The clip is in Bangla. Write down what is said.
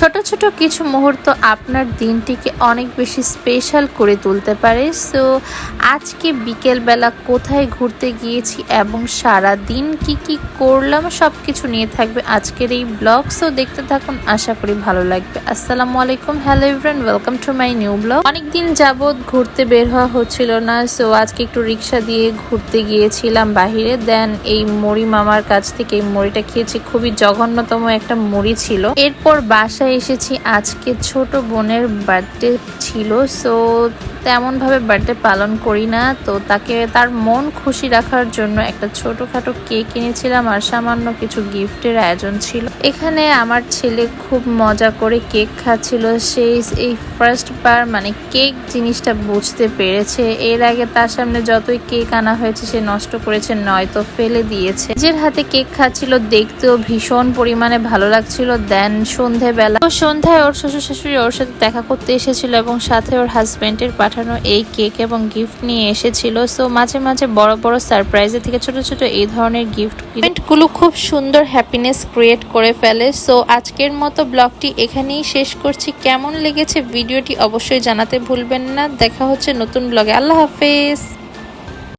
ছোট ছোট কিছু মুহূর্ত আপনার দিনটিকে অনেক বেশি স্পেশাল করে তুলতে পারে। সো আজকে বিকেলবেলা কোথায় ঘুরতে গিয়েছি এবং সারা দিন কি কি করলাম সব কিছু নিয়ে থাকবে আজকের এই ব্লগ। সো দেখতে থাকুন, আশা করি ভালো লাগবে। আসসালামু আলাইকুম, hello everyone, welcome to my new blog. অনেকদিন যাবৎ ঘুরতে বের হওয়া হচ্ছিল না, সো আজকে একটু রিক্সা দিয়ে ঘুরতে গিয়েছিলাম বাহিরে। দেন এই মুড়ি মামার কাছ থেকে এই মুড়িটা খেয়েছি, খুবই জঘন্যতম একটা মুড়ি ছিল। এরপর বাসায় এসেছি, আজকে ছোট বোনের বার্থডে ছিল। সো তেমন ভাবে বার্থডে পালন করি না, তো তাকে তার মন খুশি রাখার জন্য একটা ছোটখাটো কেক কিনেছিলাম আর সামান্য কিছু গিফটের আয়োজন ছিল। এখানে আমার ছেলে খুব মজা করে কেক খাচ্ছিল। সেই এই ফার্স্ট বার মানে কেক জিনিসটা বুঝতে পেরেছে। এর আগে তার সামনে যতই কেক আনা হয়েছে সে নষ্ট করেছে, নয়তো ফেলে দিয়েছে। নিজের হাতে কেক খাচ্ছিল, দেখতেও ভীষণ পরিমাণে ভালো লাগছিল। দেন সন্ধ্যায় ওর শ্বশুর শাশুড়ি ওর সাথে দেখা করতে এসেছিল এবং সাথে ওর হাজবেন্ডের পাঠানো এই কেক এবং গিফট নিয়ে এসেছিল। সো মাঝে মাঝে বড় বড় সারপ্রাইজের থেকে ছোট ছোট এই ধরনের গিফটগুলো খুব সুন্দর হ্যাপিনেস ক্রিয়েট করে ফেলে। সো আজকের মতো ব্লগটি এখানেই শেষ করছি। কেমন লেগেছে ভিডিওটি অবশ্যই জানাতে ভুলবেন না। দেখা হচ্ছে নতুন ব্লগে। আল্লাহ হাফেজ।